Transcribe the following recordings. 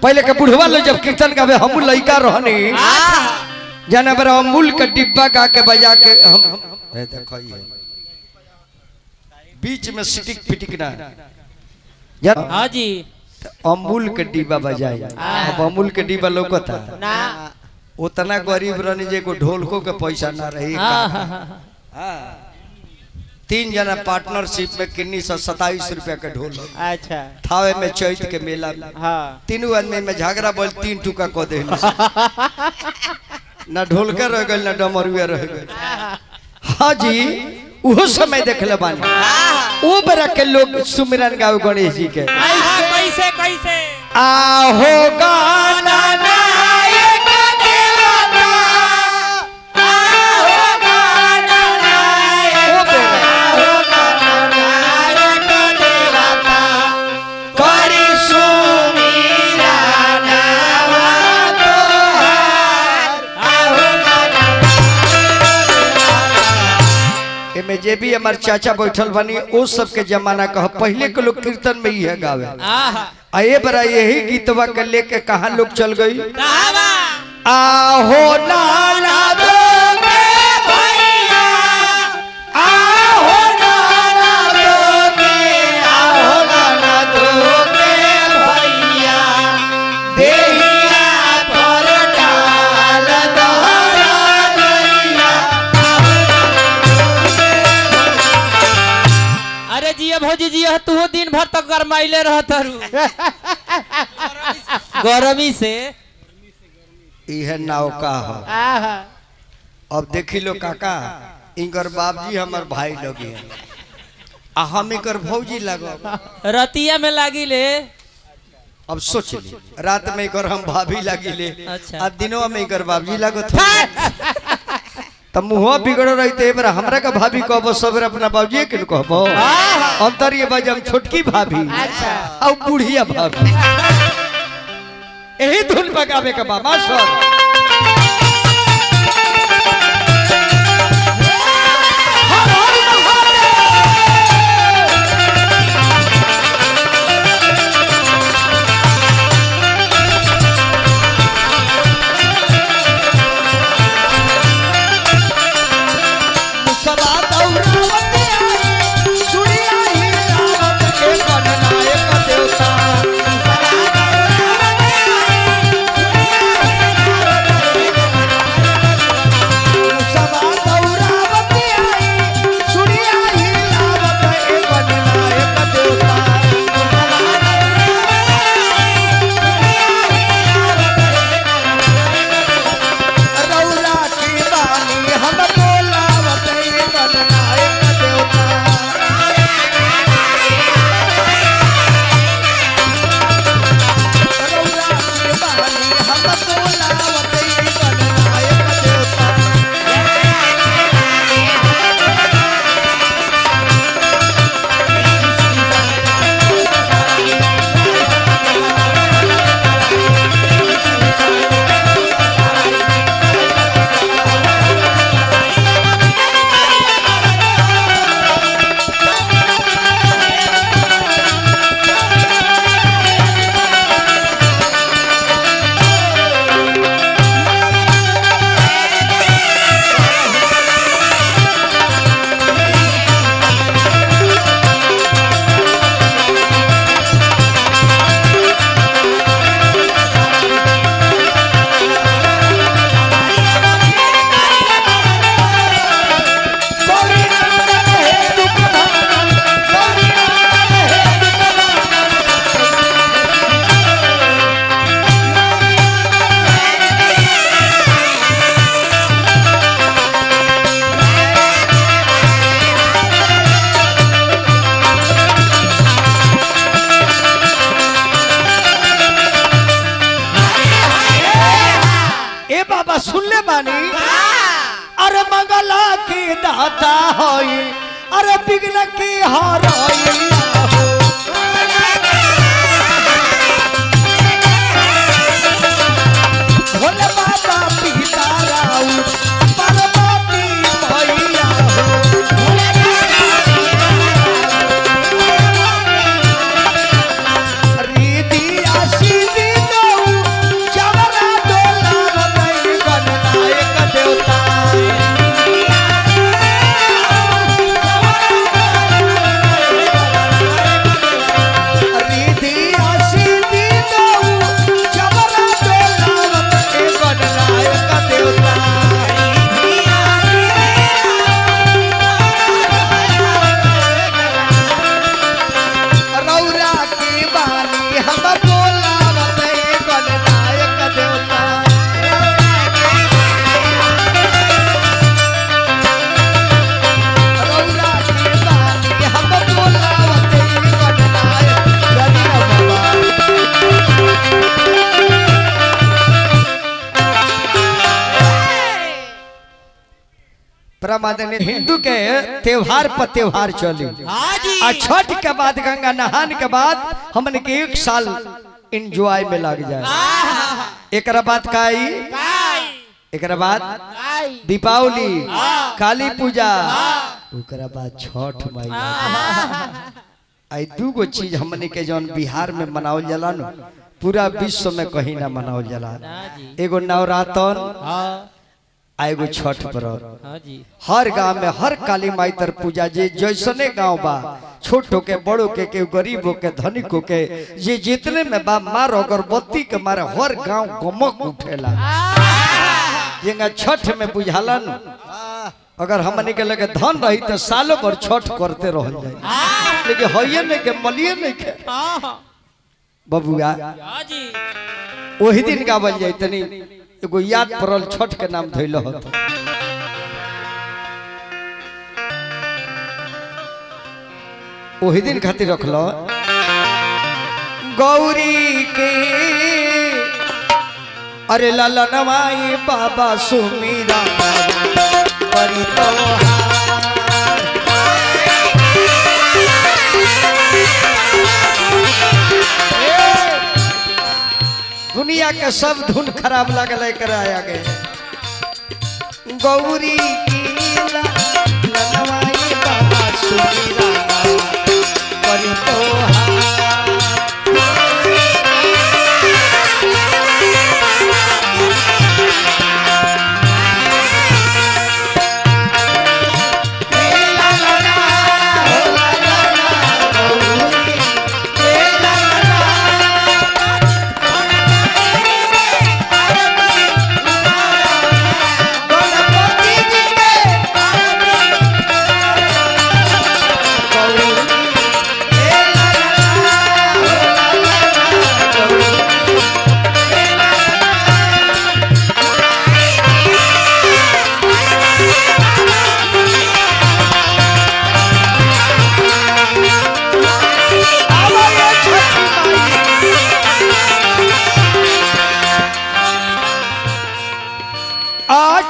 पहले के बुढ़वा लोग जब कीर्तन गावे हम लइका रहनी जाने बार अमूल का डिब्बा गा के बजा के हम देखो ये बीच में सिटिक पिटिक ना हाँ जी अमूल के डिब्बा बजाए। अब अमूल के डिब्बा लोकता ना उतना गरीब रहनी जे को ढोलको के पैसा ना रही। तीन जना पार्टनरशिप में किन्नी 27 रुपया के ढोल। अच्छा थावे में चैत के मेला में हाँ तीनों आदमी में झगड़ा बोल 3 टुका को दे ना ढोलका रह गए ना डमरुआ रह गए। हाँ जी वो समय देख ले बानी वो बरा के लोग सुमिरन गावे गणेश जी के कैसे कैसे आहो गाना नायक देवता आहो गाना नायक आहो गाना नायक देवता करी सुमिरन में जे भी हमारे चाचा बैठल बनी उस सब के जमाना कह पहले के लोग कीर्तन में ही गावे। आए बरा यही गीतवा के लेके कहा लोग चल गई आहो नाना दो के भैया आहो नाना दो के भैया देहिया पर डाल अरे जिया भौजी जिया तू दिन भर तक गरमाइले रहत गरमी से यह नौका हो। अब देखी लो काका इनकर बाबजी हमार भाई लोग हम इनकर भौजी लगो रतिया में लागी ले। अब सोच ली रात में इनकर हम भाभी लागी ले। अच्छा अब दिनों में इनकर बाबजी लगो तब मुँह बिगड़ रही थे हमरा का भाभी कहबो सब अपना बाबूजी के कहबो अंतर ये बाज हम छोटकी भाभी और बुढ़िया भाभी यही धुन पकावे का बाबा सर सुनले बानी अरे मंगला की दाता होई अरे बिगन की हराई भोले बाबा पिता राउ पार्वती भैया हो रीति आशीष दो परमादेव हिंदू के त्योहार पर त्योहार चली आ छठ के बाद गंगा नहान के बाद हमन के एक साल एंजॉय में लग जाए। एक बाद काई एक बाद दीपावली काली पूजा ओकरा बाद छठ माई आई दूगो चीज हमने के जौन बिहार में मनावल जाला न पूरा विश्व में कहीं ना मनावल जाला। एगो नवरात्र आ एगो छठ पर्व। हर गांव में हर काली माई तर पूजा जे जैसने गांव बा छोट हो के बड़ो के गरीब हो के धनिक हो के ये जितने में बा मार अगरबत्ती के मारे हर गांव गमक उठेला। जेंगा छठ में बुझाला न अगर हमने के लगे धन रही तो सालों भर छठ करते रह जाए लेकिन होइए नहीं के मलिए नहीं के बबुआ वही दिन गावल जाए तनी एगो याद पड़ल छठ के नाम धइल हो वही दिन खातिर रखलो गौरी के अरे लाला नवाई बाबा सुमीरा परी दुनिया के सब धुन खराब लगल कराया गए गौरी की नवाई बाबा सुमीरा परी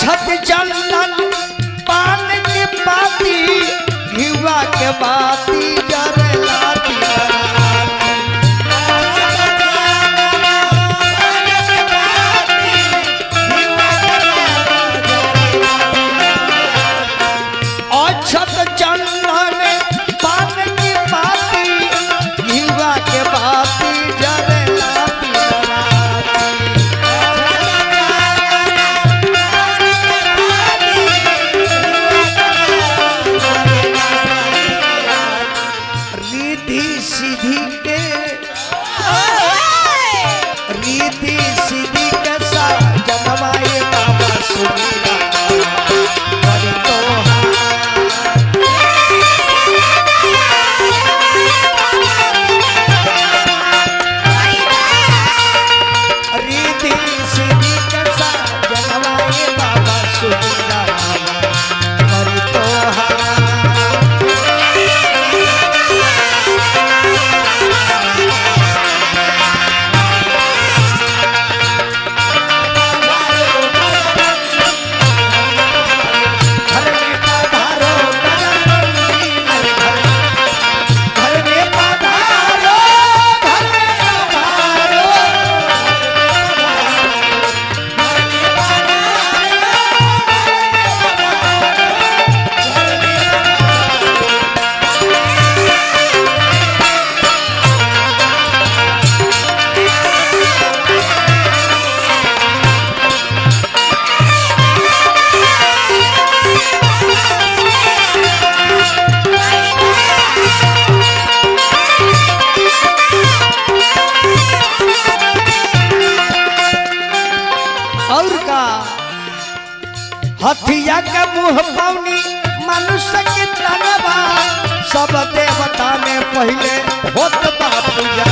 छत चंदन पान की बाती घिवा के बाती जरलाती छत चंदन पान की बाती घिवा के बाती जरलाती रीति सीधी के साथ जनमाए बाबा सुमीरा परी रीति सीधी के साथ जनमाए बाबा सुमीरा परी हथिया के मुँह पौनी मनुष्य के तनवा सब देवता में पहले होत बा पूजा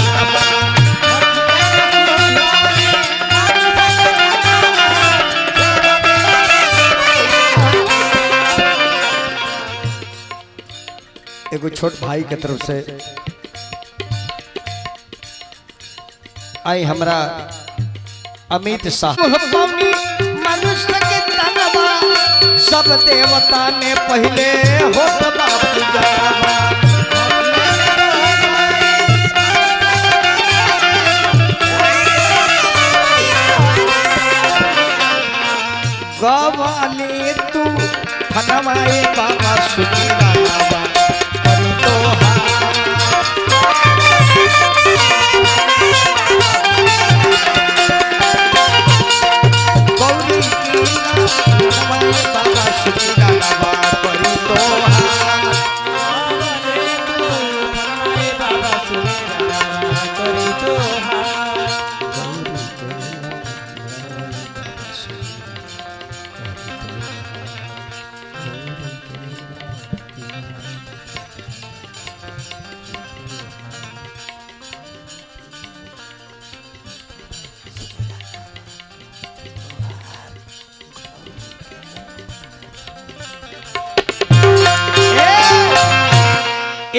एगो छोट भाई के तरफ से आई हमरा अमित शाह मनुष्य के तनवा सब देवता ने पहले होत बाप जावा गवाले तू फनवाए बाबा सुखीरा बाबा करू तो गौरी की फनवाए बाबा सुखीरा बाबा करू तो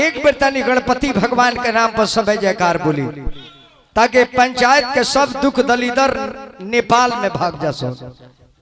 एक बेर तनी गणपति भगवान के नाम पर सब जयकार बोली ताकि पंचायत के सब दुख दलिदर नेपाल में भाग जा सो।